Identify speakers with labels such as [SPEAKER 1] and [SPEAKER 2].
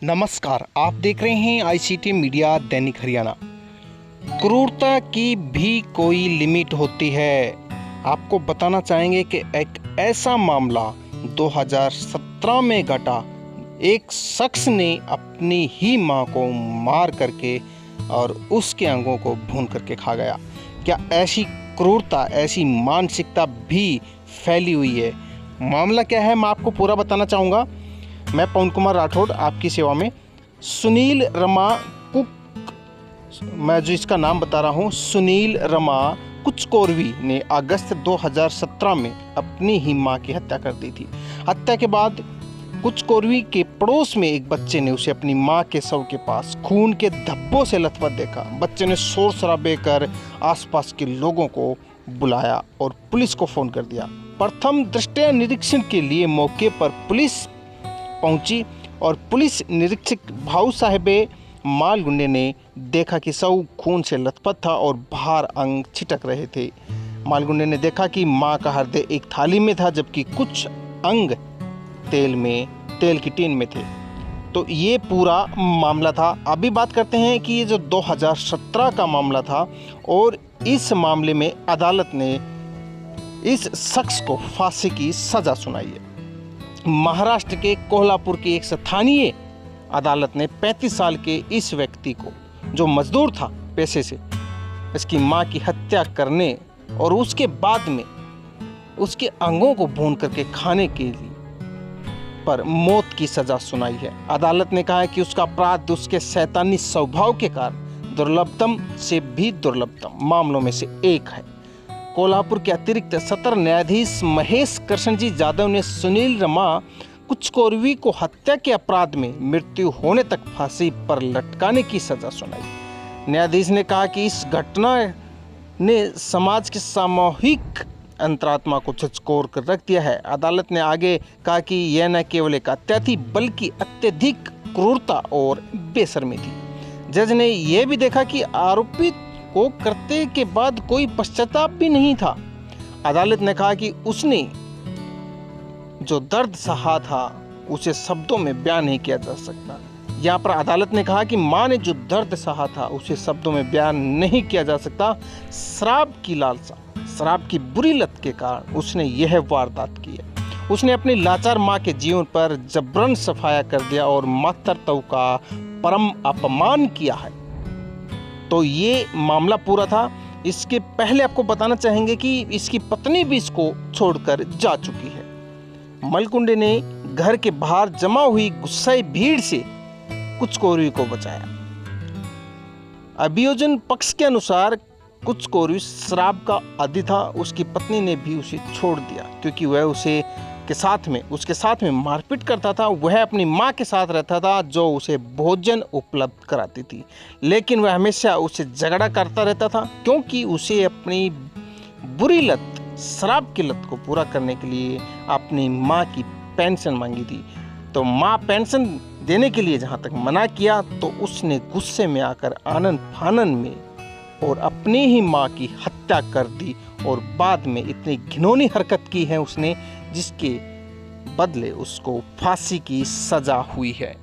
[SPEAKER 1] नमस्कार, आप देख रहे हैं आईसीटी मीडिया दैनिक हरियाणा। क्रूरता की भी कोई लिमिट होती है। आपको बताना चाहेंगे कि एक ऐसा मामला 2017 में घटा। एक शख्स ने अपनी ही मां को मार करके और उसके अंगों को भून करके खा गया। क्या ऐसी क्रूरता, ऐसी मानसिकता भी फैली हुई है? मामला क्या है, मैं आपको पूरा बताना चाहूँगा। मैं पवन कुमार राठौड़ आपकी सेवा में। सुनील रमा कुक, मैं जो इसका नाम बता रहा हूँ, सुनील रमा कुचकोरवी ने अगस्त 2017 में अपनी ही मां की हत्या कर दी थी। हत्या के बाद कुचकोरवी के पड़ोस में एक बच्चे ने उसे अपनी मां के शव के पास खून के धब्बों से लथपथ देखा। बच्चे ने शोर शराबे कर आसपास के लोगों को बुलाया और पुलिस को फ़ोन कर दिया। प्रथम दृष्टया निरीक्षण के लिए मौके पर पुलिस पहुंची और पुलिस निरीक्षक भाऊ साहेबे मालगुंडे ने देखा कि शव खून से लथपथ था और बाहर अंग छिटक रहे थे। मालगुंडे ने देखा कि मां का हृदय एक थाली में था जबकि कुछ अंग तेल की टीन में थे। तो ये पूरा मामला था। अभी बात करते हैं कि ये जो 2017 का मामला था और इस मामले में अदालत ने इस शख्स को फांसी की सजा सुनाई है। महाराष्ट्र के कोल्हापुर की एक स्थानीय अदालत ने 35 साल के इस व्यक्ति को, जो मजदूर था पेशे से, इसकी मां की हत्या करने और उसके बाद में उसके अंगों को भून करके खाने के लिए पर मौत की सजा सुनाई है। अदालत ने कहा है कि उसका अपराध उसके शैतानी स्वभाव के कारण दुर्लभतम से भी दुर्लभतम मामलों में से एक है। कोल्हापुर के अतिरिक्त सत्र न्यायाधीश महेश कृष्णजी जाधव ने सुनील रमा कुचकोरवी को हत्या के अपराध में मृत्यु होने तक फांसी पर लटकाने की सजा सुनाई। न्यायाधीश ने कहा कि इस घटना ने समाज के सामूहिक अंतरात्मा को झकझोर कर रख दिया है। अदालत ने आगे कहा कि यह न केवल एक हत्या थी बल्कि अत्यधिक क्रूरता और बेशर्मी थी। जज ने यह भी देखा कि आरोपित को करते के बाद कोई पश्चाताप भी नहीं था। अदालत ने कहा कि उसने जो दर्द सहा था उसे शब्दों में बयान नहीं किया जा सकता। यहाँ पर अदालत ने कहा कि मां ने जो दर्द सहा था उसे शब्दों में बयान नहीं किया जा सकता। शराब की लालसा, शराब की बुरी लत के कारण उसने यह वारदात की है। उसने अपनी लाचार मां के जीवन पर जबरन सफाया कर दिया और मातृत्व का परम अपमान किया है। तो ये मामला पूरा था। इसके पहले आपको बताना चाहेंगे कि इसकी पत्नी भी इसको छोड़कर जा चुकी है। मालगुंडे ने घर के बाहर जमा हुई गुस्साई भीड़ से कुचकोरवी को बचाया। अभियोजन पक्ष के अनुसार कुचकोरवी शराब का आदी था। उसकी पत्नी ने भी उसे छोड़ दिया क्योंकि वह उसके साथ में मारपीट करता था। वह अपनी मां के साथ रहता था जो उसे भोजन उपलब्ध कराती थी, लेकिन वह हमेशा उससे झगड़ा करता रहता था क्योंकि उसे अपनी बुरी लत, शराब की लत को पूरा करने के लिए अपनी मां की पेंशन मांगी थी। तो मां पेंशन देने के लिए जहां तक मना किया तो उसने गुस्से में आकर आनन फानन में और अपनी ही मां की हत्या कर दी और बाद में इतनी घिनौनी हरकत की है उसने जिसके बदले उसको फांसी की सजा हुई है।